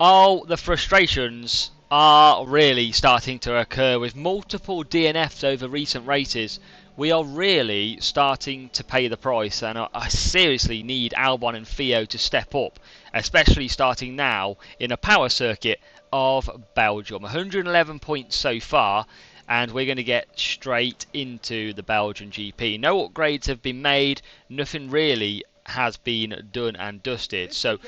Oh, the frustrations are really starting to occur with multiple DNFs over recent races. We are really starting to pay the price, and I seriously need Albon and Theo to step up, especially starting now in a power circuit of Belgium. 111 points so far, and we're going to get straight into the Belgian GP. No upgrades have been made, nothing really has been done and dusted. So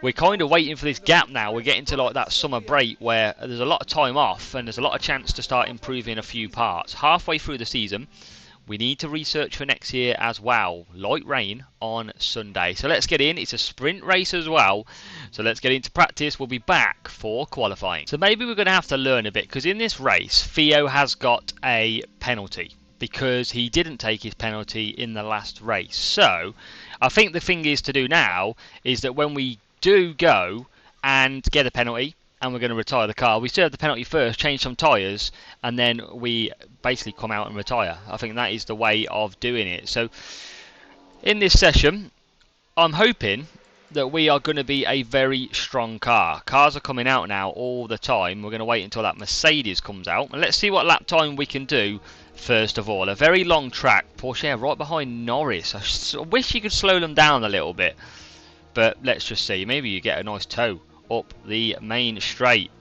we're kind of waiting for this gap now. We're getting to like that summer break where there's a lot of time off and there's a lot of chance to start improving a few parts. Halfway through the season, we need to research for next year as well. Light rain on Sunday. So let's get in. It's a sprint race as well. So let's get into practice. We'll be back for qualifying. So maybe we're going to have to learn a bit, because in this race, Theo has got a penalty because he didn't take his penalty in the last race. So I think the thing is to do now is that when we do go and get a penalty and we're going to retire the car, we serve the penalty first, change some tyres, and then we basically come out and retire. I think that is the way of doing it. So in this session, I'm hoping that we are going to be a very strong car. Cars are coming out now all the time. We're going to wait until that Mercedes comes out, and let's see what lap time we can do first of all. A very long track. Porsche right behind Norris. I wish you could slow them down a little bit. But let's just see. Maybe you get a nice tow up the main straight.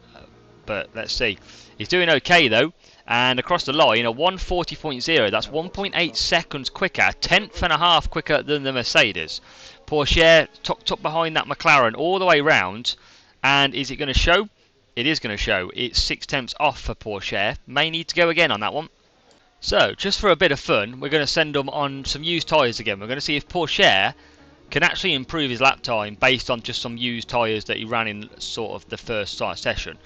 But let's see. He's doing okay though. And across the line, a 140.0. That's 1.8 seconds quicker. A tenth and a half quicker than the Mercedes. Porsche tucked up behind that McLaren all the way round. And is it going to show? It is going to show. It's 6 tenths off for Porsche. May need to go again on that one. So, just for a bit of fun, we're going to send them on some used tyres again. We're going to see if Porsche can actually improve his lap time based on just some used tyres that he ran in sort of the first session.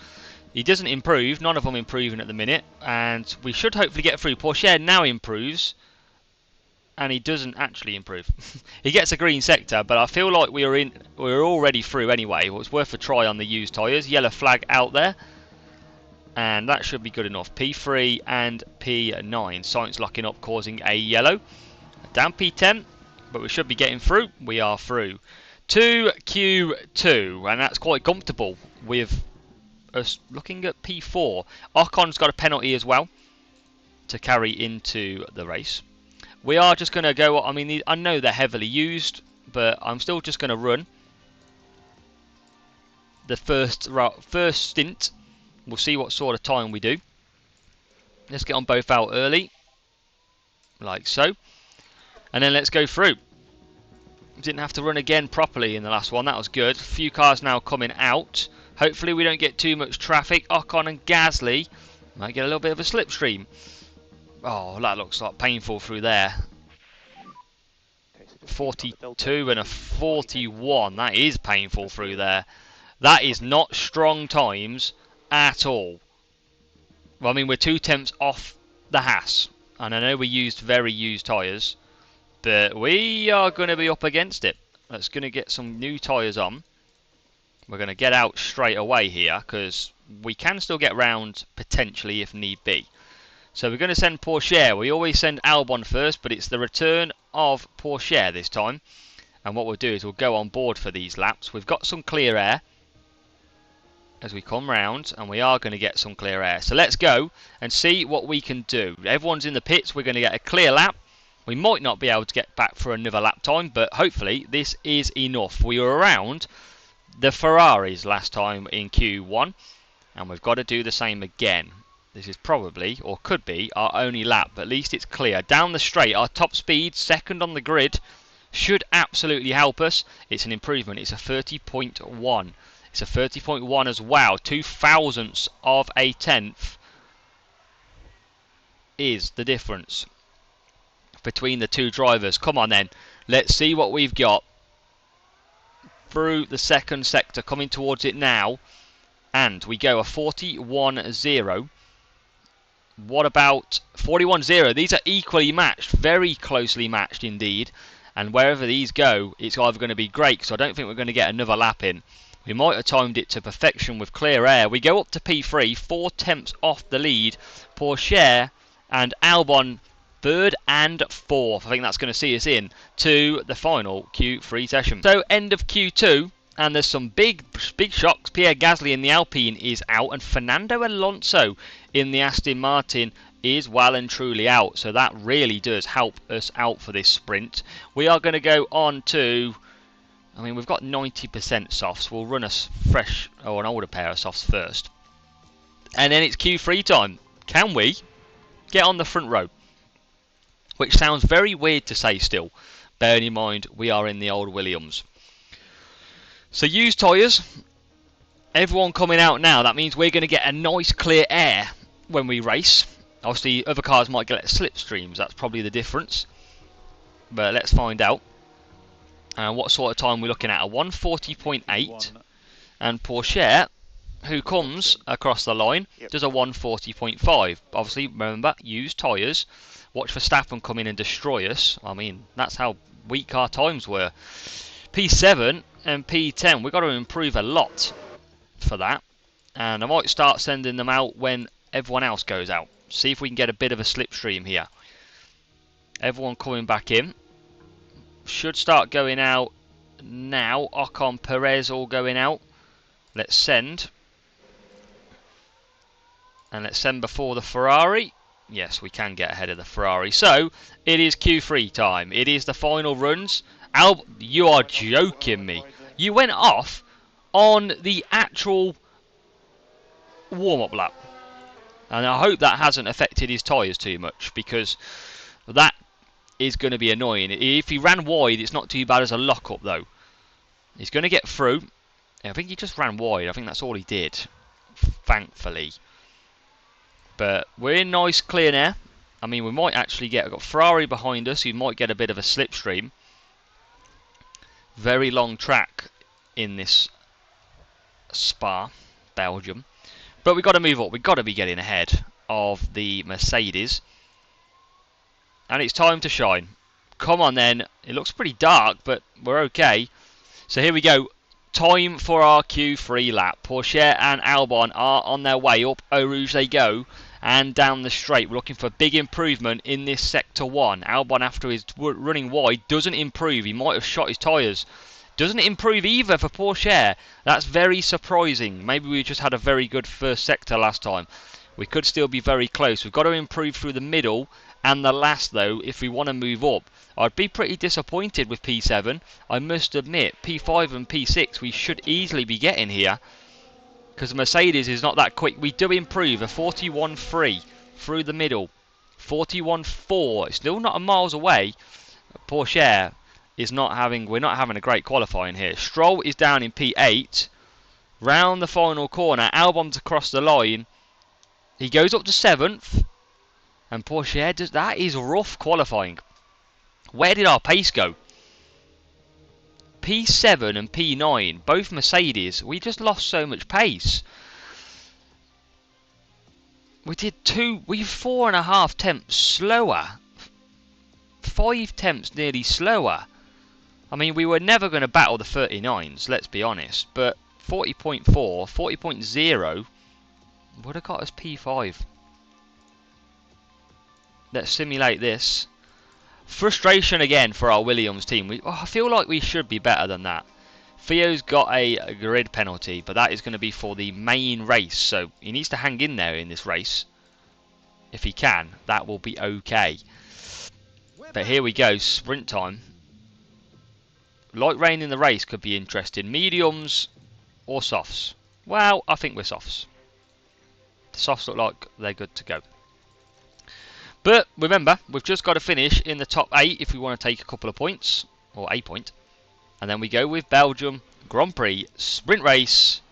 He doesn't improve, none of them improving at the minute, and we should hopefully get through. Porsche now improves, and he doesn't actually improve. He gets a green sector, but I feel like we're already through anyway. Well, it's worth a try on the used tyres. Yellow flag out there, and that should be good enough. P3 and P9. Science locking up, causing a yellow. Down P10. But we should be getting through. We are through to Q2, and that's quite comfortable with us looking at P4. Ocon's got a penalty as well to carry into the race. We are just going to go, I mean, I know they're heavily used, but I'm still just going to run the first stint. We'll see what sort of time we do. Let's get on both out early, like so. And then let's go through. Didn't have to run again properly in the last one. That was good. A few cars now coming out. Hopefully we don't get too much traffic. Ocon and Gasly might get a little bit of a slipstream. Oh, that looks like painful through there. 42 and a 41. That is painful through there. That is not strong times at all. Well, I mean, we're 2 tenths off the Haas. And I know we used very used tyres, but we are going to be up against it. Let's going to get some new tyres on. We're going to get out straight away here because we can still get round potentially if need be. So we're going to send Porsche. We always send Albon first, but it's the return of Porsche this time. And what we'll do is we'll go on board for these laps. We've got some clear air as we come round, and we are going to get some clear air. So let's go and see what we can do. Everyone's in the pits. We're going to get a clear lap. We might not be able to get back for another lap time, but hopefully this is enough. We were around the Ferraris last time in Q1, and we've got to do the same again. This is probably, or could be, our only lap, but at least it's clear. Down the straight, our top speed, second on the grid, should absolutely help us. It's an improvement. It's a 30.1. It's a 30.1 as well. 0.02 of a tenth is the difference between the two drivers. Come on then, let's see what we've got through the second sector, coming towards it now, and we go a 41.0. What about 41.0? These are equally matched, very closely matched indeed, and wherever these go, it's either going to be great, because I don't think we're going to get another lap in. We might have timed it to perfection with clear air. We go up to P3, 4 tenths off the lead. Porsche and Albon third and fourth. I think that's going to see us in to the final Q3 session. So end of Q2, And there's some big shocks. Pierre Gasly in the Alpine is out, and Fernando Alonso in the Aston Martin is well and truly out. So that really does help us out for this sprint. We are going to go on to, I mean, we've got 90% softs. We'll run a fresh or an older pair of softs first. And then it's Q3 time. Can we get on the front row? Which sounds very weird to say still, bearing in mind we are in the old Williams. So used tyres, everyone coming out now. That means we're going to get a nice clear air when we race. Obviously other cars might get slipstreams, that's probably the difference. But let's find out. And what sort of time we're looking at, a 140.8. And Porsche, who comes across the line, does a 140.5. Obviously, remember, used tyres. Watch Verstappen come in and destroy us. I mean, that's how weak our times were. P7 and P10, we've got to improve a lot for that. And I might start sending them out when everyone else goes out. See if we can get a bit of a slipstream here. Everyone coming back in. Should start going out now. Ocon, Perez all going out. Let's send. And let's send before the Ferrari. Yes, we can get ahead of the Ferrari. So, it is Q3 time. It is the final runs. You are joking me. You went off on the actual warm-up lap. And I hope that hasn't affected his tyres too much, because that is going to be annoying. If he ran wide, it's not too bad as a lock-up, though. He's going to get through. I think he just ran wide. I think that's all he did, thankfully. But we're in nice clear air. I mean, we might actually get... I've got Ferrari behind us, who might get a bit of a slipstream. Very long track in this Spa, Belgium. But we've got to move up. We've got to be getting ahead of the Mercedes. And it's time to shine. Come on then. It looks pretty dark, but we're okay. So here we go. Time for our Q3 lap. Porsche and Albon are on their way up. Eau Rouge they go. And down the straight. We're looking for a big improvement in this Sector 1. Albon, after his running wide, doesn't improve. He might have shot his tyres. Doesn't improve either for Porsche. That's very surprising. Maybe we just had a very good first sector last time. We could still be very close. We've got to improve through the middle and the last, though, if we want to move up. I'd be pretty disappointed with P7. I must admit, P5 and P6 we should easily be getting here, because Mercedes is not that quick. We do improve a 41.3 through the middle. 41.4. It's still not a miles away. Porsche is not having... We're not having a great qualifying here. Stroll is down in P8. Round the final corner. Albon's across the line. He goes up to 7th. And Porsche does... That is rough qualifying. Where did our pace go? P7 and P9, both Mercedes, we just lost so much pace. We did 4.5 tenths slower. 5 tenths nearly slower. I mean, we were never going to battle the 39s, let's be honest. But 40.4, 40.0 would have got us P5. Let's simulate this. Frustration again for our Williams team. I feel like we should be better than that. Theo's got a grid penalty, but that is going to be for the main race. So he needs to hang in there in this race. If he can, that will be okay. But here we go, sprint time. Light rain in the race could be interesting. Mediums or softs? Well, I think we're softs. The softs look like they're good to go. But remember, we've just got to finish in the top 8 if we want to take a couple of points, or a point. And then we go with Belgium Grand Prix sprint race.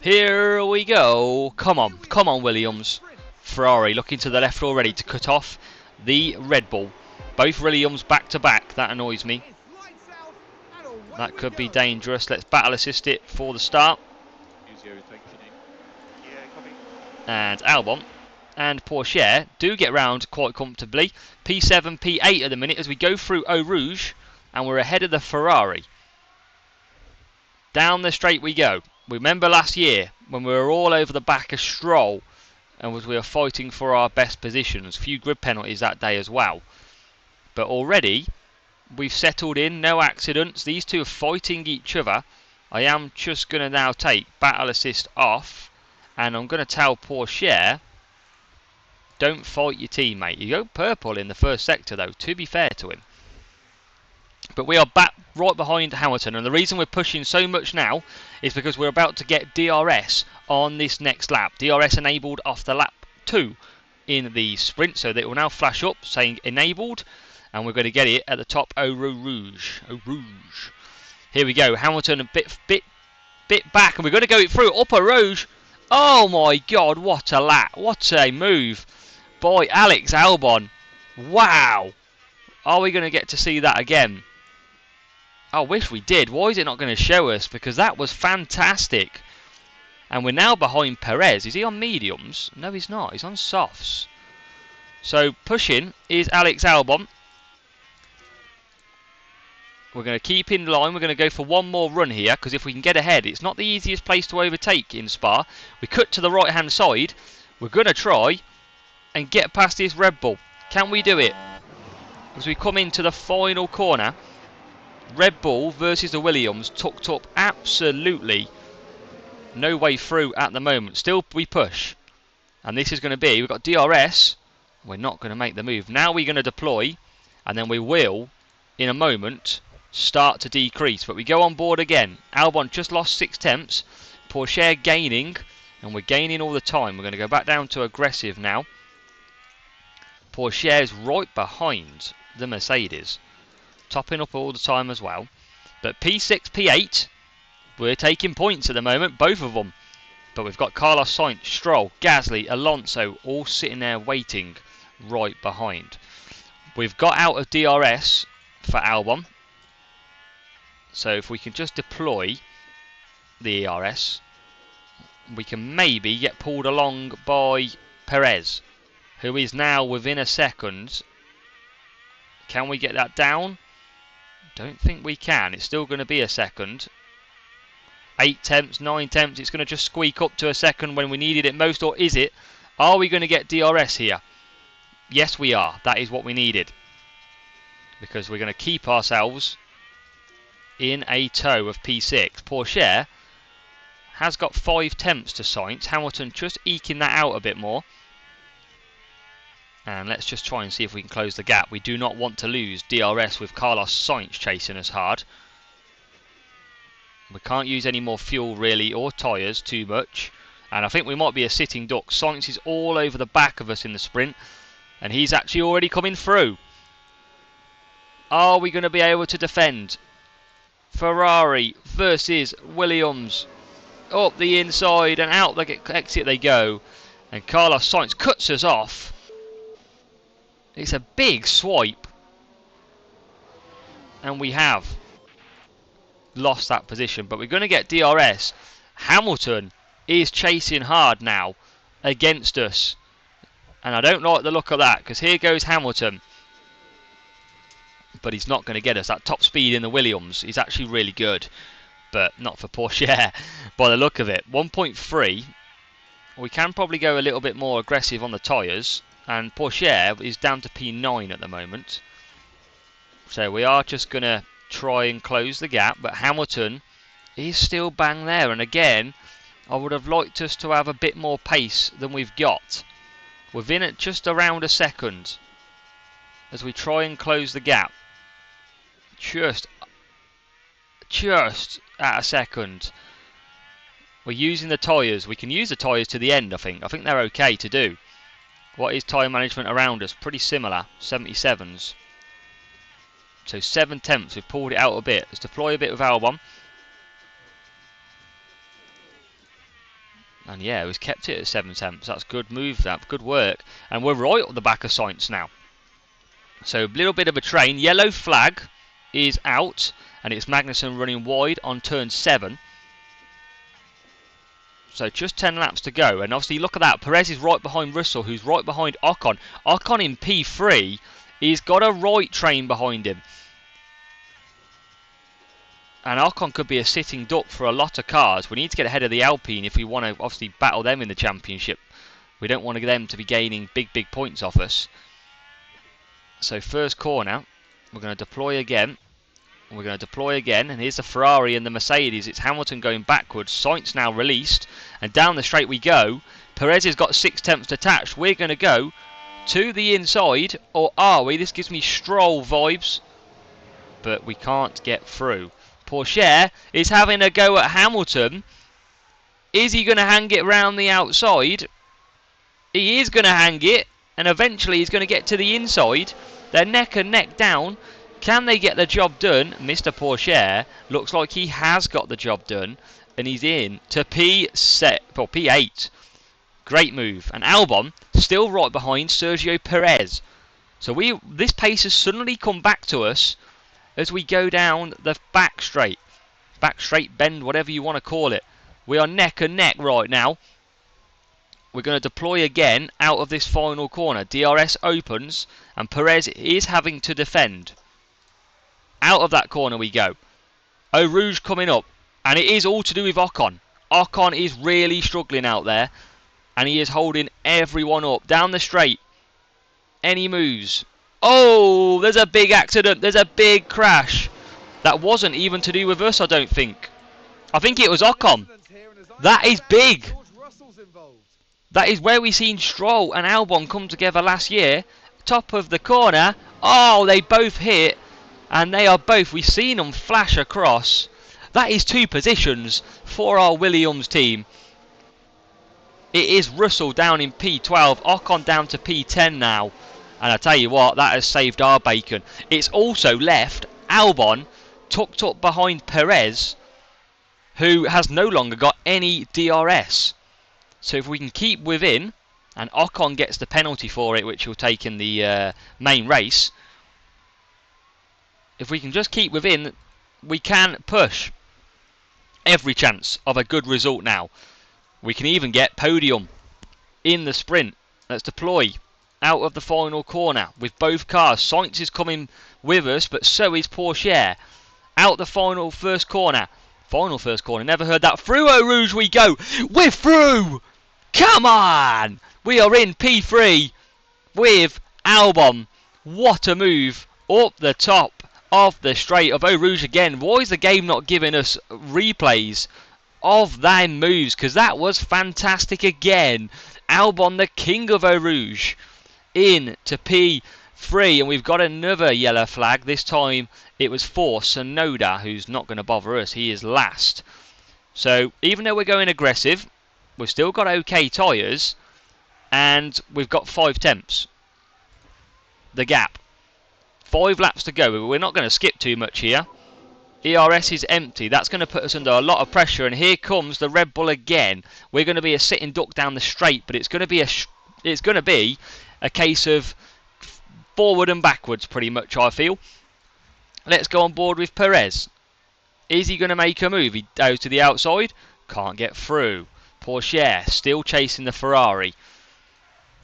Here we go. Come on Williams. Ferrari looking to the left already to cut off the Red Bull. Both Williams back to back. That annoys me. That could be dangerous. Let's battle assist it for the start. And Albon and Porsche do get round quite comfortably. P7, P8 at the minute as we go through Eau Rouge, and we're ahead of the Ferrari. Down the straight we go. Remember last year when we were all over the back of Stroll and we were fighting for our best positions. Few grid penalties that day as well. But already we've settled in, no accidents. These two are fighting each other I am just going to now take battle assist off, and I'm going to tell Pourchaire, don't fight your teammate. You go purple in the first sector though, to be fair to him. But we are back right behind Hamilton, and the reason we're pushing so much now is because we're about to get DRS on this next lap. DRS enabled after lap 2 in the sprint, so that it will now flash up saying enabled, and we're going to get it at the top Eau Rouge. Eau Rouge. Here we go. Hamilton a bit back, and we're going to go it through Upper Rouge. Oh my God! What a lap! What a move by Alex Albon! Wow! Are we going to get to see that again? I wish we did. Why is it not going to show us? Because that was fantastic. And we're now behind Perez. Is he on mediums? No, he's not. He's on softs. So pushing is Alex Albon. We're going to keep in line. We're going to go for one more run here, because if we can get ahead, it's not the easiest place to overtake in Spa. We cut to the right hand side. We're going to try and get past this Red Bull. Can we do it? As we come into the final corner, Red Bull versus the Williams, tucked up absolutely no way through at the moment. Still we push, and this is going to be, we've got DRS. We're not going to make the move. Now we're going to deploy, and then we will in a moment start to decrease, but we go on board again. Albon just lost 6 tenths. Pourchaire gaining, and we're gaining all the time. We're going to go back down to aggressive now. Pourchaire's right behind the Mercedes, topping up all the time as well. But P6, P8, we're taking points at the moment, both of them. But we've got Carlos Sainz, Stroll, Gasly, Alonso all sitting there waiting right behind. We've got out of DRS for Albon. So if we can just deploy the ERS, we can maybe get pulled along by Perez, who is now within a second. Can we get that down? Don't think we can. It's still going to be a second. 8 tenths, 9 tenths. It's going to just squeak up to a second when we needed it most, or is it? Are we going to get DRS here? Yes, we are. That is what we needed, because we're going to keep ourselves in a tow of P6. Pourchaire has got 5 tenths to Sainz. Hamilton just eking that out a bit more. And let's just try and see if we can close the gap. We do not want to lose DRS with Carlos Sainz chasing us hard. We can't use any more fuel really, or tyres too much. And I think we might be a sitting duck. Sainz is all over the back of us in the sprint, and he's actually already coming through. Are we going to be able to defend? Ferrari versus Williams. Up the inside and out the exit they go. And Carlos Sainz cuts us off. It's a big swipe. And we have lost that position. But we're going to get DRS. Hamilton is chasing hard now against us. And I don't like the look of that, because here goes Hamilton. But he's not going to get us. That top speed in the Williams is actually really good, but not for Pourchaire by the look of it. 1.3. We can probably go a little bit more aggressive on the tyres, and Pourchaire is down to P9 at the moment. So we are just going to try and close the gap, but Hamilton is still bang there. And again, I would have liked us to have a bit more pace than we've got. Within it just around a second as we try and close the gap. Just at a second. We're using the tyres. We can use the tyres to the end, I think. I think they're okay to do. What is tyre management around us? Pretty similar. 77s. So 7 tenths. We've pulled it out a bit. Let's deploy a bit with Albon. And yeah, we've kept it at 7 tenths. That's good move, that. Good work. And we're right at the back of Sainz now. So a little bit of a train. Yellow flag is out, and it's Magnussen running wide on turn 7. So just 10 laps to go, and obviously look at that. Perez is right behind Russell, who's right behind Ocon. Ocon in P3, he's got a right train behind him. And Ocon could be a sitting duck for a lot of cars. We need to get ahead of the Alpine if we want to obviously battle them in the championship. We don't want them to be gaining big points off us. So first corner, we're going to deploy again. We're going to deploy again, and here's the Ferrari and the Mercedes. It's Hamilton going backwards. Sainz now released, and down the straight we go. Perez has got 6/10 detached. We're going to go to the inside, or are we? This gives me Stroll vibes, but we can't get through. Pourchaire is having a go at Hamilton. Is he going to hang it round the outside? He is going to hang it, and eventually he's going to get to the inside. They're neck and neck down. Can they get the job done? Mr. Pourchaire looks like he has got the job done, and he's in to P8. Great move. And Albon still right behind Sergio Perez. So this pace has suddenly come back to us as we go down the back straight bend, whatever you want to call it. We are neck and neck right now. We're going to deploy again out of this final corner. DRS opens, and Perez is having to defend. Out of that corner we go. Eau Rouge coming up, and it is all to do with Ocon. Ocon is really struggling out there, and he is holding everyone up. Down the straight. Any moves? Oh, there's a big accident. There's a big crash. That wasn't even to do with us, I don't think. I think it was Ocon. That is big. That is where we seen Stroll and Albon come together last year. Top of the corner. Oh, they both hit. And they are both, we've seen them flash across. That is 2 positions for our Williams team. It is Russell down in P12, Ocon down to P10 now. And I tell you what, that has saved our bacon. It's also left Albon tucked up behind Perez, who has no longer got any DRS. So if we can keep within, and Ocon gets the penalty for it, which he'll take in the main race. If we can just keep within, we can push. Every chance of a good result now. We can even get podium in the sprint. Let's deploy out of the final corner with both cars. Sainz is coming with us, but so is Pourchaire. Out the final first corner. Never heard that. Through Eau Rouge we go. We're through! Come on! We are in P3 with Albon. What a move up the top of the straight of Eau Rouge again. Why is the game not giving us replays of their moves? Because that was fantastic again. Albon, the king of Eau Rouge, in to P3. And we've got another yellow flag. This time it was for Sonoda, who's not going to bother us. He is last. So even though we're going aggressive, we've still got okay tyres. And we've got 5/10. The gap. 5 laps to go. We're not going to skip too much here. ERS is empty. That's going to put us under a lot of pressure. And here comes the Red Bull again. We're going to be a sitting duck down the straight, but it's going to be a case of forward and backwards, pretty much, I feel. Let's go on board with Perez. Is he going to make a move? He goes to the outside. Can't get through. Pourchaire still chasing the Ferrari.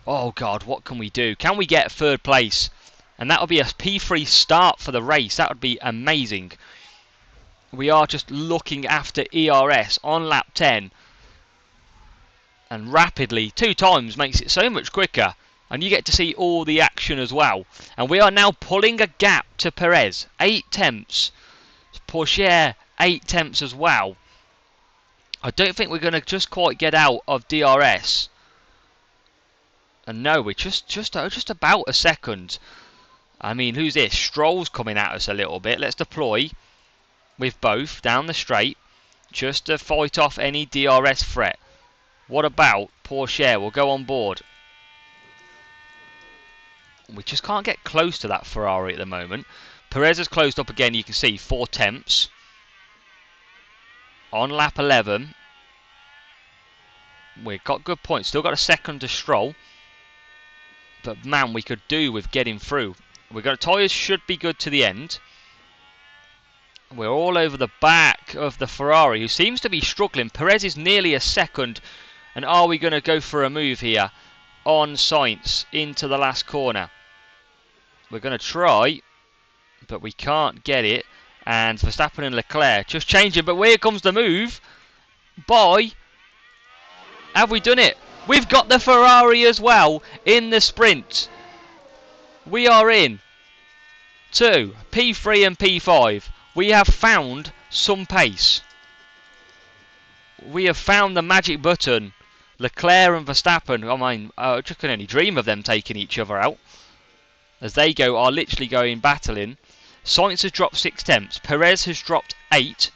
Oh God, what can we do? Can we get 3rd place? And that would be a P3 start for the race. That would be amazing. We are just looking after ERS on lap 10. And rapidly, 2 times makes it so much quicker. And you get to see all the action as well. And we are now pulling a gap to Perez. 8/10. Pourchaire 8/10 as well. I don't think we're going to just quite get out of DRS. And no, we're just about a second. I mean, who's this? Stroll's coming at us a little bit. Let's deploy with both down the straight just to fight off any DRS threat. What about Pourchaire? We'll go on board. We just can't get close to that Ferrari at the moment. Perez has closed up again. You can see 4/10. On lap 11. We've got good points. Still got a second to Stroll. But man, we could do with getting through. We've got tyres should be good to the end. We're all over the back of the Ferrari, who seems to be struggling. Perez is nearly a second. And are we going to go for a move here on Sainz into the last corner? We're going to try, but we can't get it. And Verstappen and Leclerc just changing. But here comes the move by... Have we done it? We've got the Ferrari as well in the sprint. We are in to P3 and P5 We have found some pace. We have found the magic button. Leclerc and Verstappen, I mean, I just can only dream of them taking each other out. As they are literally going battling. Sainz has dropped 6 tenths. Perez has dropped 8.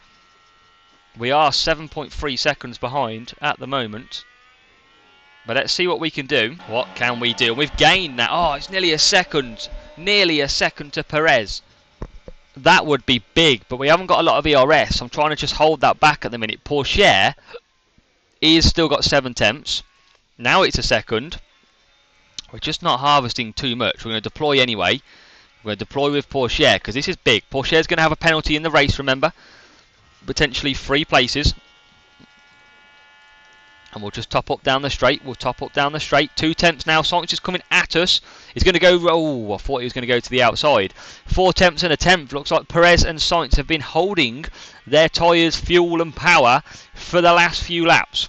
We are 7.3 seconds behind at the moment. But let's see what we can do. What can we do? We've gained that. Oh, it's nearly a second. Nearly a second to Perez. That would be big, but we haven't got a lot of ERS. I'm trying to just hold that back at the minute. Pourchaire is still got 7 tenths. Now it's a second. We're just not harvesting too much. We're going to deploy anyway. We're going to deploy with Pourchaire because this is big. Pourchaire's going to have a penalty in the race, remember. Potentially 3 places. And we'll just top up down the straight. We'll top up down the straight. 2 tenths now. Sainz is coming at us. He's going to go... Oh, I thought he was going to go to the outside. 4 tenths and a tenth. Looks like Perez and Sainz have been holding their tyres, fuel and power for the last few laps.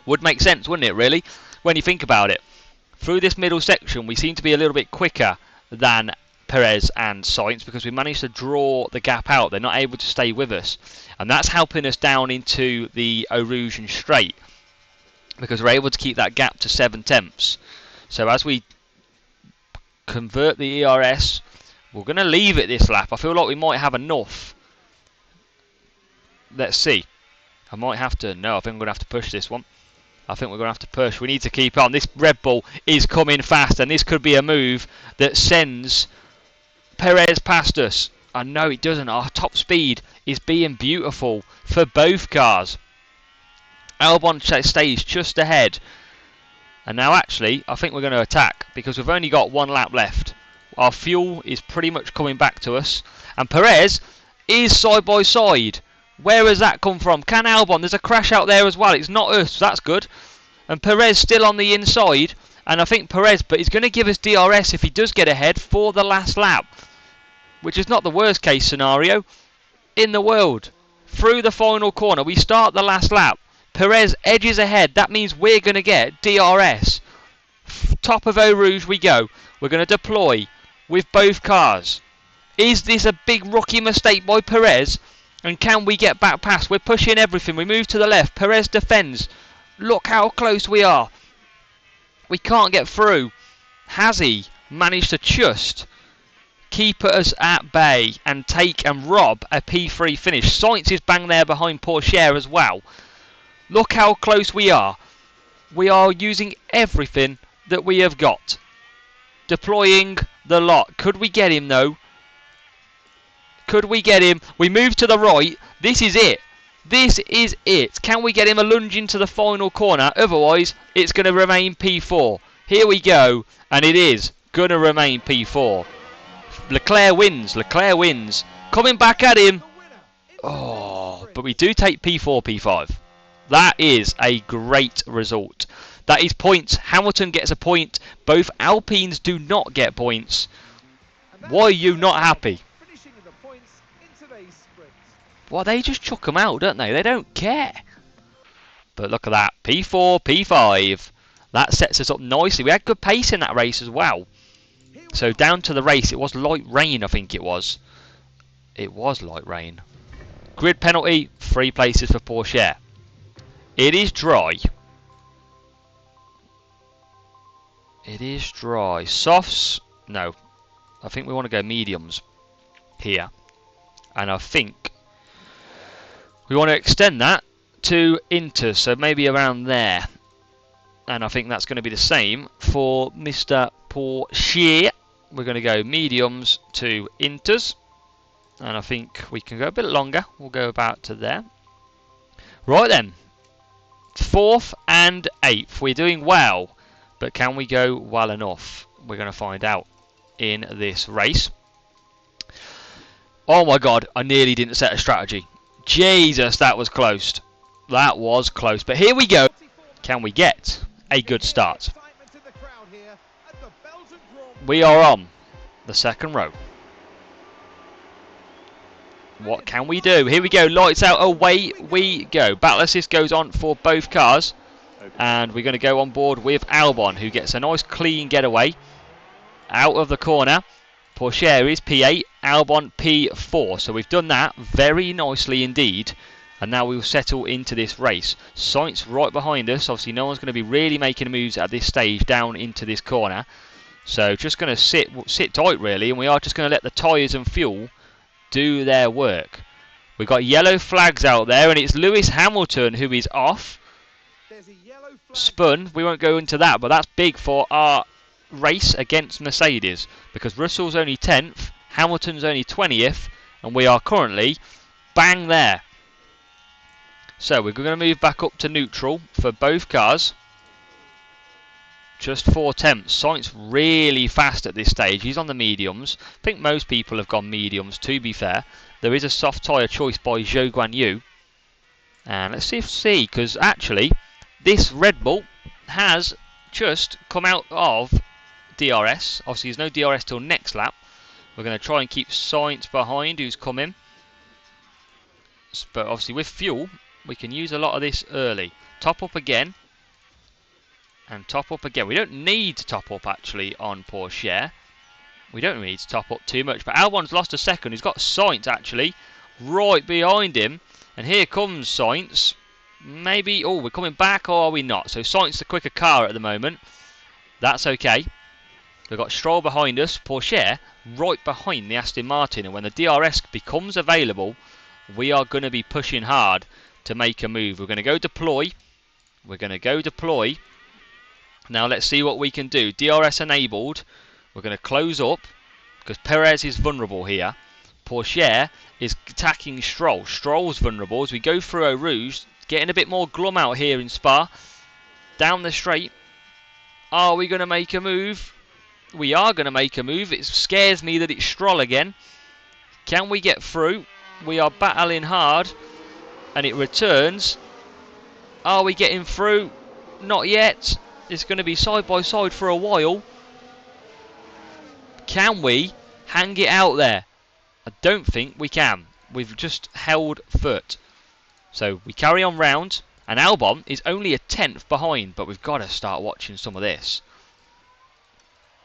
Would make sense, wouldn't it, really? When you think about it. Through this middle section, we seem to be a little bit quicker than Perez and Sainz because we managed to draw the gap out. They're not able to stay with us. And that's helping us down into the Eau Rouge and straight, because we're able to keep that gap to 7 tenths. So as we convert the ERS, we're going to leave it this lap. I feel like we might have enough. Let's see. I might have to... No, I think I'm going to have to push this one. I think we're going to have to push. We need to keep on. This Red Bull is coming fast, and this could be a move that sends Perez past us. I know it doesn't. Our top speed is being beautiful for both cars. Albon stays just ahead. And now actually, I think we're going to attack because we've only got 1 lap left. Our fuel is pretty much coming back to us. And Perez is side by side. Where has that come from? Can Albon? There's a crash out there as well. It's not us. That's good. And Perez still on the inside. And I think Perez, but he's going to give us DRS if he does get ahead for the last lap. Which is not the worst case scenario in the world. Through the final corner, we start the last lap. Perez edges ahead. That means we're going to get DRS. Top of Eau Rouge we go. We're going to deploy with both cars. Is this a big rookie mistake by Perez? And can we get back past? We're pushing everything. We move to the left. Perez defends. Look how close we are. We can't get through. Has he managed to just keep us at bay and take and rob a P3 finish? Sainz is bang there behind Pourchaire as well. Look how close we are. We are using everything that we have got. Deploying the lot. Could we get him though? Could we get him? We move to the right. This is it. This is it. Can we get him a lunge into the final corner? Otherwise, it's going to remain P4. Here we go. And it is going to remain P4. Leclerc wins. Leclerc wins. Coming back at him. Oh, but we do take P4, P5. That is a great result. That is points. Hamilton gets a point. Both Alpines do not get points. Why are you not happy? Well, they just chuck them out, don't they? They don't care. But look at that. P4, P5. That sets us up nicely. We had good pace in that race as well. So down to the race, it was light rain, I think it was. It was light rain. Grid penalty, 3 places for Pourchaire. It is dry. It is dry. Softs? No. I think we want to go mediums here. And I think we want to extend that to inters, so maybe around there. And I think that's going to be the same for Mr. Pourchaire. We're going to go mediums to inters. And I think we can go a bit longer. We'll go about to there. Right then. 4th and 8th. We're doing well. But can we go well enough? We're going to find out in this race. Oh my god, I nearly didn't set a strategy. Jesus, that was close. That was close. But here we go. Can we get a good start? We are on the second row. What can we do? Here we go. Lights out. Away we go. Battle assist goes on for both cars. And we're going to go on board with Albon, who gets a nice clean getaway out of the corner. Pourchaire is P8, Albon P4. So we've done that very nicely indeed. And now we'll settle into this race. Sainz right behind us. Obviously no one's going to be really making moves at this stage down into this corner. So just going to sit tight really, and we are just going to let the tyres and fuel do their work. We've got yellow flags out there, and it's Lewis Hamilton who is off. Spun, we won't go into that, but that's big for our race against Mercedes, because Russell's only 10th, Hamilton's only 20th, and we are currently bang there. So we're going to move back up to neutral for both cars. Just 4/10. Sainz really fast at this stage. He's on the mediums. I think most people have gone mediums, to be fair. There is a soft tyre choice by Zhou Guanyu. And let's see, because actually, this Red Bull has just come out of DRS. Obviously, there's no DRS till next lap. We're going to try and keep Sainz behind, who's coming. But obviously, with fuel, we can use a lot of this early. Top up again. And top up again. We don't need to top up actually on Pourchaire. We don't need to top up too much. But Albon's lost a second. He's got Sainz actually right behind him. And here comes Sainz. Maybe, oh, we're coming back or are we not? So Sainz the quicker car at the moment. That's okay. We've got Stroll behind us. Pourchaire right behind the Aston Martin. And when the DRS becomes available, we are going to be pushing hard to make a move. We're going to go deploy. We're going to go deploy. Now let's see what we can do. DRS enabled. We're going to close up because Perez is vulnerable here. Pourchaire is attacking Stroll. Stroll's vulnerable as we go through Eau Rouge. Getting a bit more glum out here in Spa. Down the straight. Are we going to make a move? We are going to make a move. It scares me that it's Stroll again. Can we get through? We are battling hard. And it returns. Are we getting through? Not yet. It's going to be side by side for a while. Can we hang it out there? I don't think we can. We've just held foot. So we carry on round. And Albon is only a 10th behind. But we've got to start watching some of this.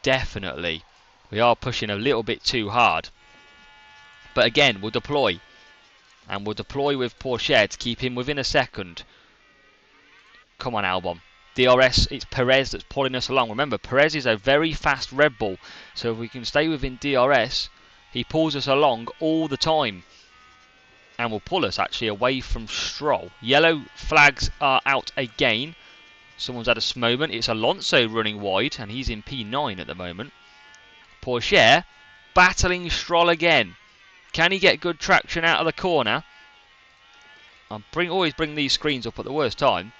Definitely. We are pushing a little bit too hard. But again, we'll deploy. And we'll deploy with Pourchaire to keep him within a second. Come on, Albon. DRS, it's Perez that's pulling us along. Remember, Perez is a very fast Red Bull. So if we can stay within DRS, he pulls us along all the time. And will pull us actually away from Stroll. Yellow flags are out again. Someone's had a moment. It's Alonso running wide, and he's in P9 at the moment. Pourchaire battling Stroll again. Can he get good traction out of the corner? I always bring these screens up at the worst time.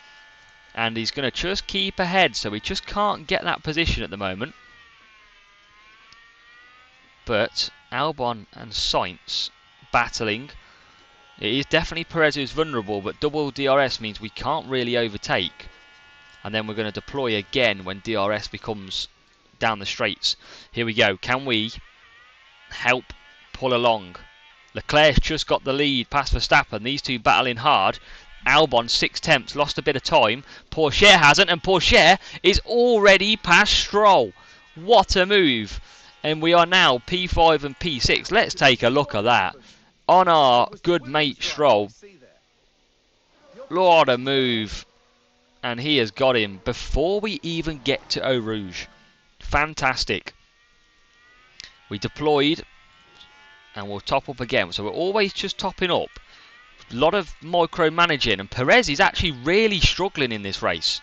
And he's going to just keep ahead, so we just can't get that position at the moment. But Albon and Sainz battling. It is definitely Perez who's vulnerable, but double DRS means we can't really overtake. And then we're going to deploy again when DRS becomes down the straights. Here we go. Can we help pull along? Leclerc's just got the lead past Verstappen. These two battling hard. Albon 6/10, lost a bit of time. Pourchaire hasn't, and Pourchaire is already past Stroll. What a move. And we are now P5 and P6. Let's take a look at that. On our good mate Stroll. What a move. And he has got him before we even get to Eau Rouge. Fantastic. We deployed. And we'll top up again. So we're always just topping up. A lot of micromanaging. And Perez is actually really struggling in this race.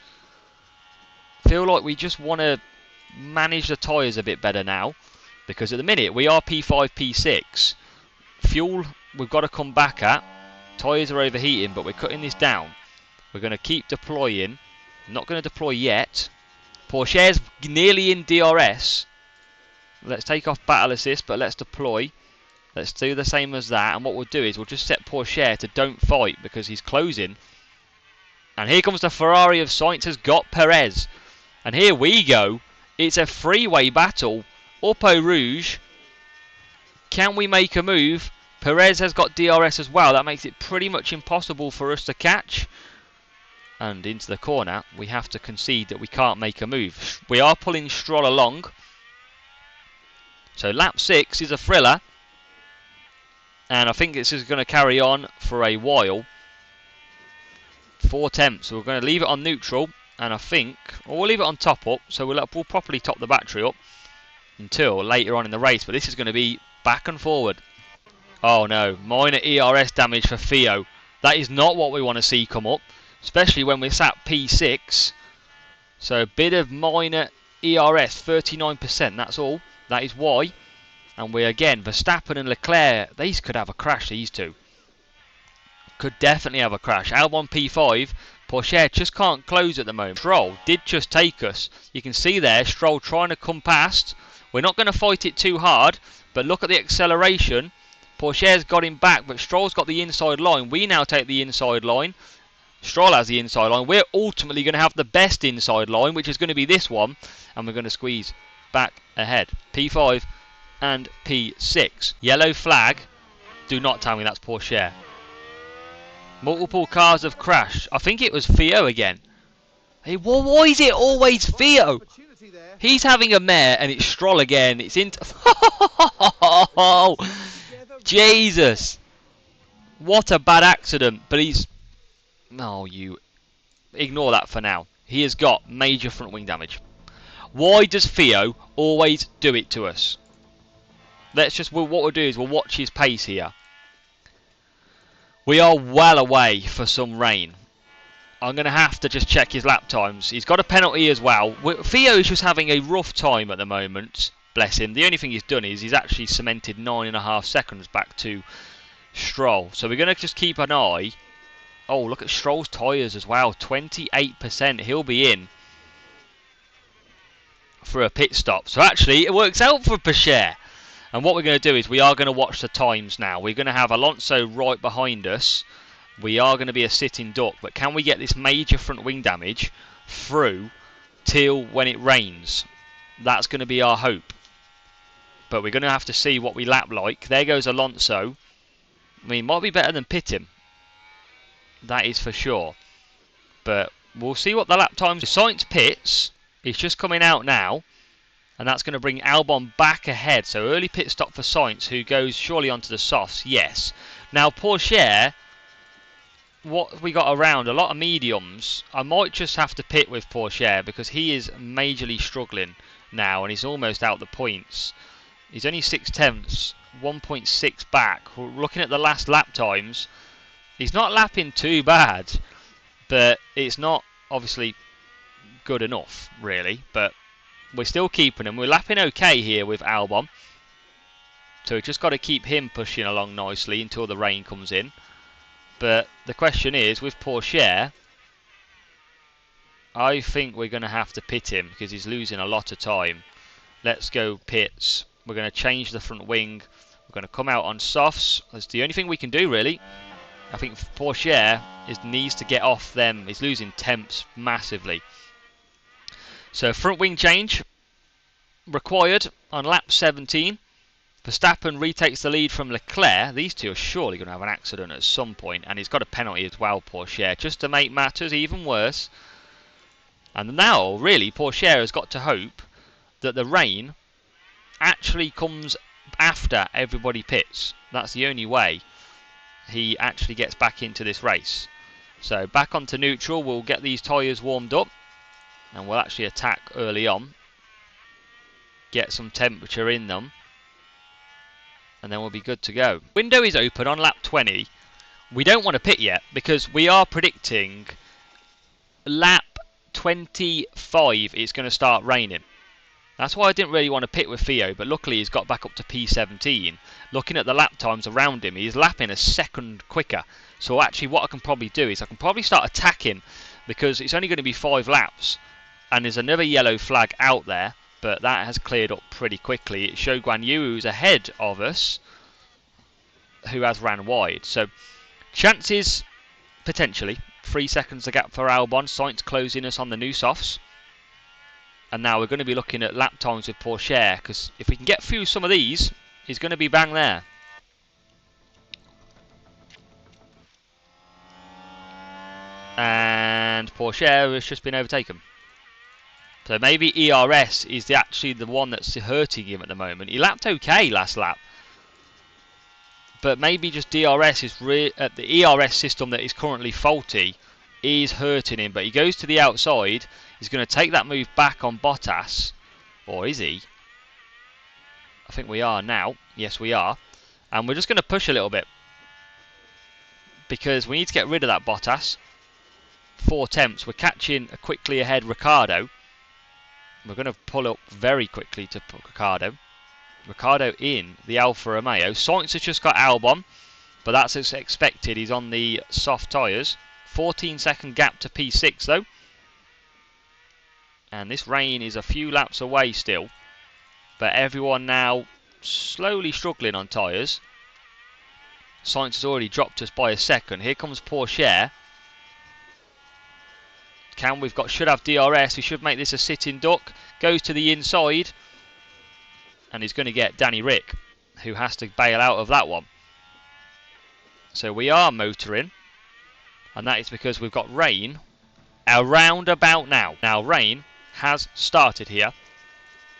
Feel like we just want to manage the tyres a bit better now. Because at the minute we are P5, P6. Fuel we've got to come back at. Tyres are overheating, but we're cutting this down. We're going to keep deploying. I'm not going to deploy yet. Pourchaire's nearly in DRS. Let's take off battle assist, but let's deploy. Let's do the same as that. And what we'll do is we'll just set Pourchaire to don't fight because he's closing. And here comes the Ferrari of Sainz has got Perez. And here we go. It's a freeway battle. Up Eau Rouge. Can we make a move? Perez has got DRS as well. That makes it pretty much impossible for us to catch. And into the corner, we have to concede that we can't make a move. We are pulling Stroll along. So lap 6 is a thriller, and I think this is going to carry on for a while. 4 temps, so we're going to leave it on neutral, and I think, or we'll leave it on top up, so we'll properly top the battery up until later on in the race, but this is going to be back and forward. Oh no, minor ERS damage for Theo. That is not what we want to see come up, especially when we're sat P6. So a bit of minor ERS, 39%, that's all. That is why. And we again, Verstappen and Leclerc, these could have a crash, these two. Could definitely have a crash. Albon P5, Porsche just can't close at the moment. Stroll did just take us. You can see there, Stroll trying to come past. We're not going to fight it too hard, but look at the acceleration. Porsche's got him back, but Stroll's got the inside line. We now take the inside line. Stroll has the inside line. We're ultimately going to have the best inside line, which is going to be this one, and we're going to squeeze back ahead. P5 and P6. Yellow flag. Do not tell me that's Porsche. Multiple cars have crashed. I think it was Theo again. Hey, why is it always Theo? He's having a mare, and it's Stroll again. It's into... Jesus. What a bad accident. But he's... No, you... Ignore that for now. He has got major front wing damage. Why does Theo always do it to us? Let's just... What we'll do is we'll watch his pace here. We are well away for some rain. I'm going to have to just check his lap times. He's got a penalty as well. Theo is just having a rough time at the moment. Bless him. The only thing he's done is he's actually cemented 9.5 seconds back to Stroll. So we're going to just keep an eye. Oh, look at Stroll's tyres as well. 28%. He'll be in for a pit stop. So actually, it works out for Porsche. And what we're going to do is we are going to watch the times now. We're going to have Alonso right behind us. We are going to be a sitting duck. But can we get this major front wing damage through till when it rains? That's going to be our hope. But we're going to have to see what we lap like. There goes Alonso. I mean, might be better than pit him. That is for sure. But we'll see what the lap times. Sainz pits. He's just coming out now. And that's going to bring Albon back ahead. So early pit stop for Sainz, who goes surely onto the softs. Yes. Now Porsche, what we got around, a lot of mediums. I might just have to pit with Porsche because he is majorly struggling now. And he's almost out the points. He's only 6 tenths, 1.6 back. Looking at the last lap times, he's not lapping too bad. But it's not obviously good enough, really. But we're still keeping him. We're lapping okay here with Albon. So we've just got to keep him pushing along nicely until the rain comes in. But the question is, with Porsche, I think we're going to have to pit him because he's losing a lot of time. Let's go pits. We're going to change the front wing. We're going to come out on softs. That's the only thing we can do, really. I think Porsche needs to get off them. He's losing temps massively. So front wing change required on lap 17. Verstappen retakes the lead from Leclerc. These two are surely going to have an accident at some point, and he's got a penalty as well, Porsche, just to make matters even worse. And now, really, Porsche has got to hope that the rain actually comes after everybody pits. That's the only way he actually gets back into this race. So back onto neutral, we'll get these tyres warmed up. And we'll actually attack early on. Get some temperature in them. And then we'll be good to go. Window is open on lap 20. We don't want to pit yet because we are predicting lap 25 it's going to start raining. That's why I didn't really want to pit with Theo, but luckily he's got back up to P17. Looking at the lap times around him, he's lapping a second quicker. So actually what I can probably do is I can probably start attacking because it's only going to be 5 laps. And there's another yellow flag out there, but that has cleared up pretty quickly. It showed Guan Yu, who's ahead of us, who has ran wide. So chances, potentially, 3 seconds the gap for Albon. Sainz closing us on the new softs. And now we're going to be looking at lap times with Porsche, because if we can get through some of these, he's going to be bang there. And Porsche has just been overtaken. So maybe ERS is actually the one that's hurting him at the moment. He lapped okay last lap. But maybe just DRS is the ERS system that is currently faulty is hurting him. But he goes to the outside. He's going to take that move back on Bottas. Or is he? I think we are now. Yes, we are. And we're just going to push a little bit. Because we need to get rid of that Bottas. 4 tenths. We're catching a quickly ahead Ricciardo. We're going to pull up very quickly to put Ricciardo. Ricciardo in the Alfa Romeo. Sainz has just got Albon. But that's as expected. He's on the soft tyres. 14-second gap to P6 though. And this rain is a few laps away still. But everyone now slowly struggling on tyres. Sainz has already dropped us by a second. Here comes Pourchaire. Should have DRS. We should make this a sitting duck. Goes to the inside. And he's going to get Danny Rick, who has to bail out of that one. So we are motoring. And that is because we've got rain around about now. Now rain has started here.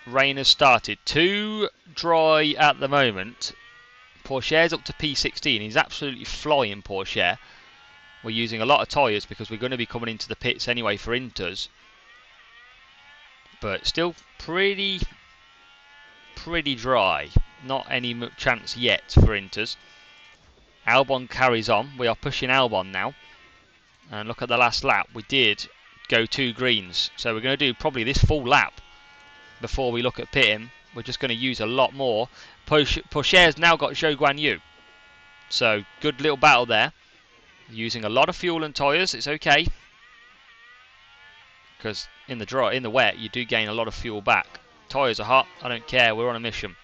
Rain has started. Too dry at the moment. Pourchaire's up to P16. He's absolutely flying, Pourchaire. We're using a lot of tyres because we're going to be coming into the pits anyway for Inters. But still pretty dry. Not any chance yet for Inters. Albon carries on. We are pushing Albon now. And look at the last lap. We did go 2 greens. So we're going to do probably this full lap before we look at pitting. We're just going to use a lot more. Pourchaire's now got Zhou Guan Yu. So good little battle there. Using a lot of fuel and tyres. It's okay. Because in the wet, you do gain a lot of fuel back. Tyres are hot. I don't care. We're on a mission.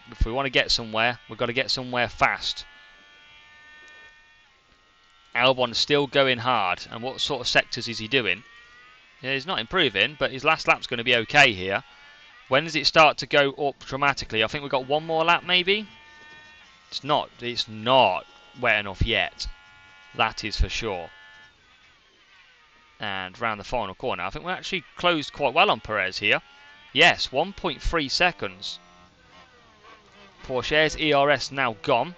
If we want to get somewhere, we've got to get somewhere fast. Albon's still going hard. And what sort of sectors is he doing? Yeah, he's not improving, but his last lap's going to be okay here. When does it start to go up dramatically? I think we've got one more lap maybe? It's not wet enough yet. That is for sure. And round the final corner. I think we're actually closed quite well on Perez here. Yes, 1.3 seconds. Pourchaire's ERS now gone.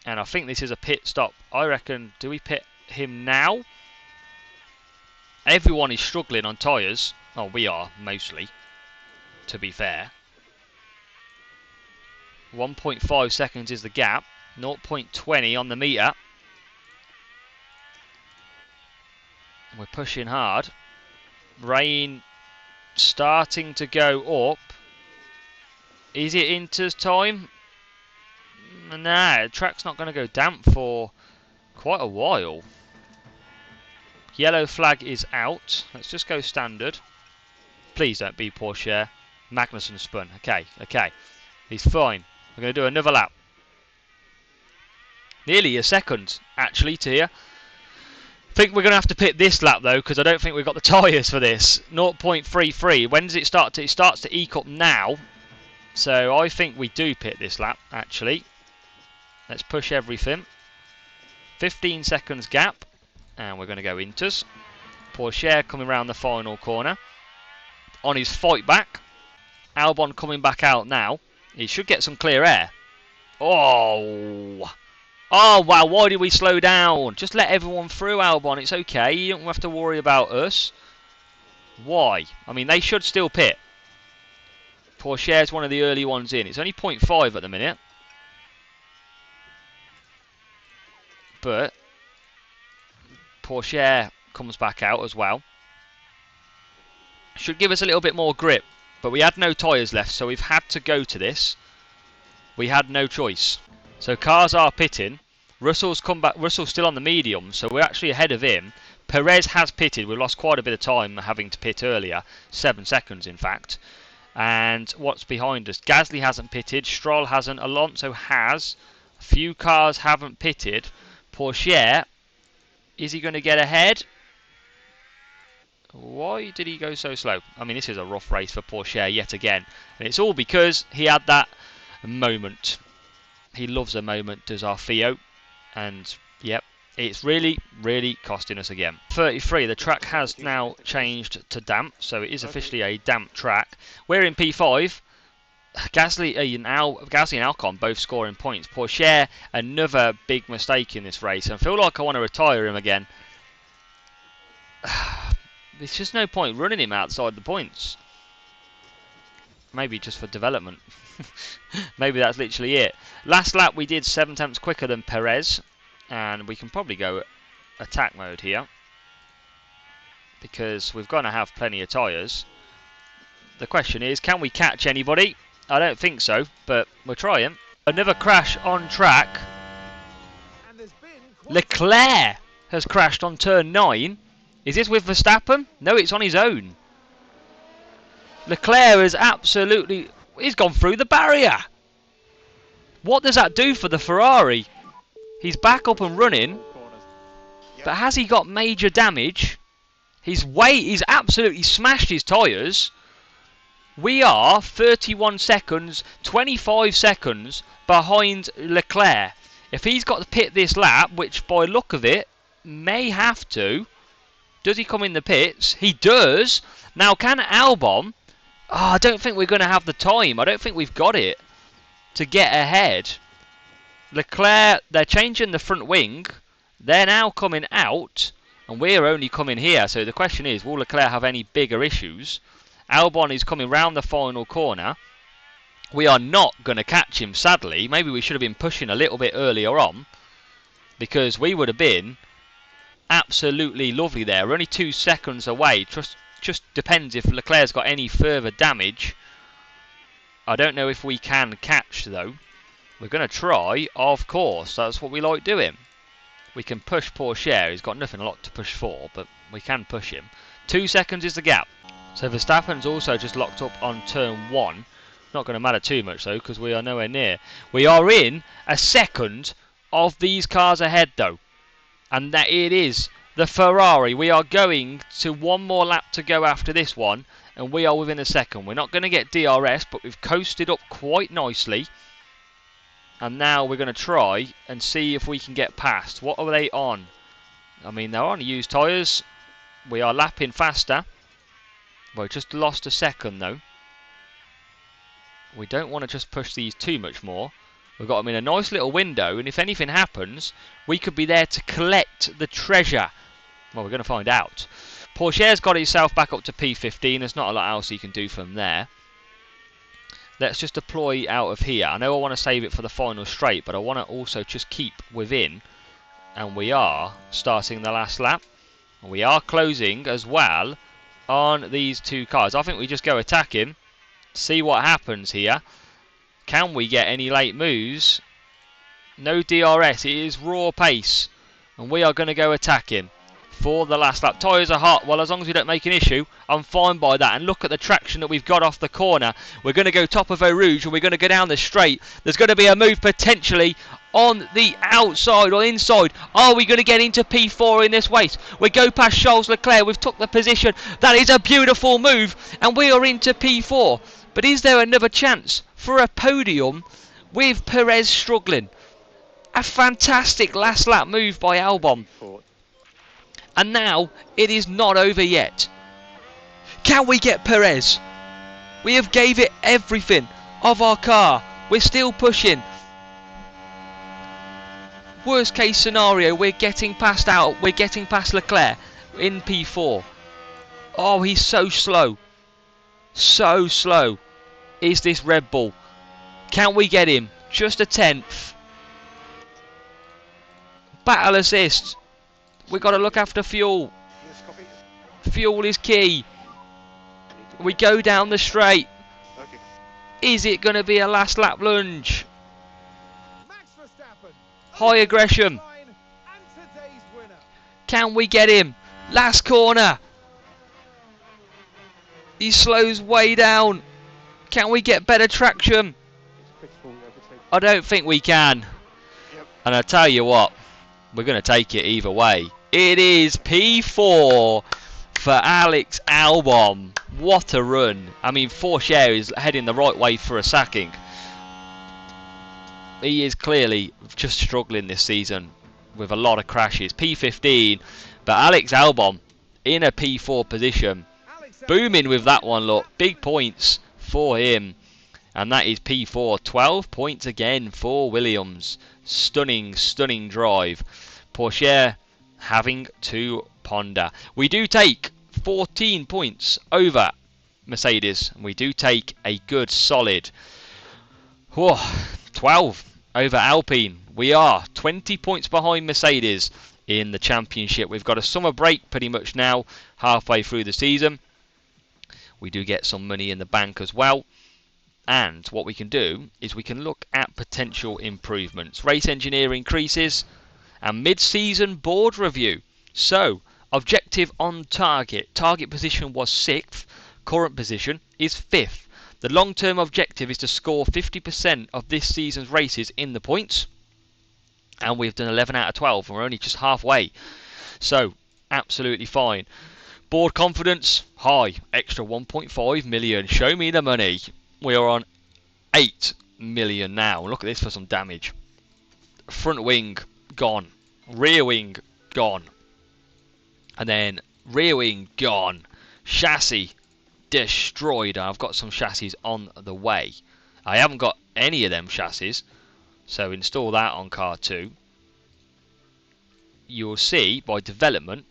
And I think this is a pit stop. I reckon, do we pit him now? Everyone is struggling on tyres. Oh, we are, mostly. To be fair. 1.5 seconds is the gap. 0.20 on the meter. We're pushing hard. Rain starting to go up. Is it Inter's time? Nah, the track's not going to go damp for quite a while. Yellow flag is out. Let's just go standard. Please don't be Pourchaire. Magnussen spun. Okay. He's fine. We're going to do another lap. Nearly a second, actually, to here. I think we're going to have to pit this lap, though, because I don't think we've got the tyres for this. 0.33. When does it start to... It starts to eke up now. So I think we do pit this lap, actually. Let's push everything. 15 seconds gap. And we're going to go Inters. Pourchaire coming around the final corner. On his fight back. Albon coming back out now. He should get some clear air. Oh! Oh, wow, why did we slow down? Just let everyone through, Albon. It's okay. You don't have to worry about us. Why? I mean, they should still pit. Pourchaire's one of the early ones in. It's only 0.5 at the minute. But Pourchaire comes back out as well. Should give us a little bit more grip. But we had no tyres left, so we've had to go to this. We had no choice. So cars are pitting. Russell's come back. Russell's still on the medium, so we're actually ahead of him. Perez has pitted. We lost quite a bit of time having to pit earlier. 7 seconds, in fact. And what's behind us? Gasly hasn't pitted. Stroll hasn't. Alonso has. A few cars haven't pitted. Pourchaire, is he going to get ahead? Why did he go so slow? I mean, this is a rough race for Pourchaire yet again. And it's all because he had that moment. He loves a moment, does our Theo. And, yep, It's really, really costing us again. 33, the track has now changed to damp, so it is officially a damp track. We're in P5. Gasly and Albon both scoring points. Pourchaire, another big mistake in this race. I feel like I want to retire him again. There's just no point running him outside the points. Maybe just for development. Maybe that's literally it. Last lap we did 7 tenths quicker than Perez. And we can probably go attack mode here. Because we're going to have plenty of tyres. The question is, can we catch anybody? I don't think so, but we're trying. Another crash on track. Leclerc has crashed on turn 9. Is this with Verstappen? No, it's on his own. Leclerc is absolutely... He's gone through the barrier. What does that do for the Ferrari? He's back up and running. But has he got major damage? He's absolutely smashed his tyres. We are 31 seconds, 25 seconds behind Leclerc. If he's got to pit this lap, which by look of it, may have to. Does he come in the pits? He does. Now, can Albon... Oh, I don't think we're going to have the time. I don't think we've got it to get ahead. Leclerc, they're changing the front wing. They're now coming out. And we're only coming here. So the question is, will Leclerc have any bigger issues? Albon is coming round the final corner. We are not going to catch him, sadly. Maybe we should have been pushing a little bit earlier on. Because we would have been absolutely lovely there. We're only 2 seconds away. Just depends if Leclerc's got any further damage. I don't know if we can catch, though. We're going to try, of course. That's what we like doing. We can push Pourchaire. He's got nothing a lot to push for, but we can push him. 2 seconds is the gap. So Verstappen's also just locked up on turn 1. Not going to matter too much, though, because we are nowhere near. We are in a second of these cars ahead, though. And that it is the Ferrari. We are going to one more lap to go after this one. And we are within a second. We're not going to get DRS, but we've coasted up quite nicely. And now we're going to try and see if we can get past. What are they on? I mean, they're on used tyres. We are lapping faster. Well, just lost a second, though. We don't want to just push these too much more. We've got them in a nice little window, and if anything happens, we could be there to collect the treasure. Well, we're going to find out. Pourchaire's got himself back up to P15. There's not a lot else he can do from there. Let's just deploy out of here. I know I want to save it for the final straight, but I want to also just keep within. And we are starting the last lap. And we are closing as well on these 2 cars. I think we just go attack him. See what happens here. Can we get any late moves? No DRS. It is raw pace. And we are going to go attack him for the last lap. Tyres are hot. Well, as long as we don't make an issue, I'm fine by that. And look at the traction that we've got off the corner. We're going to go top of Eau Rouge and we're going to go down the straight. There's going to be a move potentially on the outside or inside. Are we going to get into P4 in this race? We go past Charles Leclerc. We've took the position. That is a beautiful move. And we are into P4. But is there another chance for a podium with Perez struggling? A fantastic last lap move by Albon. And now it is not over yet. Can we get Perez? We have gave it everything of our car. We're still pushing. Worst case scenario, we're getting past Leclerc in P4. Oh, he's so slow. So slow is this Red Bull. Can we get him? Just a 10th. Battle assist. We've got to look after fuel. Fuel is key. We go down the straight. Is it going to be a last lap lunge? High aggression. Can we get him? Last corner. He slows way down. Can we get better traction? I don't think we can. And I tell you what, we're going to take it either way. It is P4 for Alex Albon. What a run. I mean, Pourchaire is heading the right way for a sacking. He is clearly just struggling this season. with a lot of crashes. P15, but Alex Albon in a P4 position. Booming with that one, look. Big points for him. And that is P4. 12 points again for Williams. Stunning, stunning drive. Porsche having to ponder. We do take 14 points over Mercedes. We do take a good solid 12 over Alpine. We are 20 points behind Mercedes in the championship. We've got a summer break pretty much now, halfway through the season. We do get some money in the bank as well. And what we can do is we can look at potential improvements. Race engineer increases and mid-season board review. So, objective on target. Target position was 6th. Current position is 5th. The long-term objective is to score 50% of this season's races in the points. And we've done 11 out of 12. And we're only just halfway. So, absolutely fine. Board confidence, high. Extra 1.5 million. Show me the money. We are on 8 million now. Look at this for some damage. Front wing, gone. Rear wing, gone. And then rear wing, gone. Chassis, destroyed. I've got some chassis on the way. I haven't got any of them chassis. So install that on car 2. You'll see by development,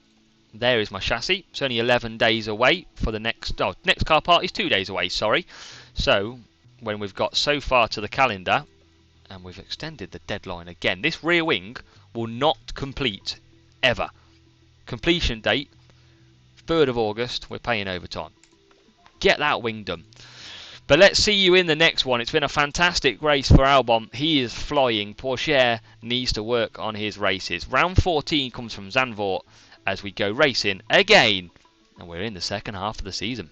there is my chassis. It's only 11 days away for the next car part is 2 days away, sorry. So, when we've got so far to the calendar, and we've extended the deadline again, this rear wing will not complete, ever. Completion date, 3rd of August, we're paying overtime. Get that wing done. But let's see you in the next one. It's been a fantastic race for Albon. He is flying. Porsche needs to work on his races. Round 14 comes from Zandvoort as we go racing again. And we're in the second half of the season.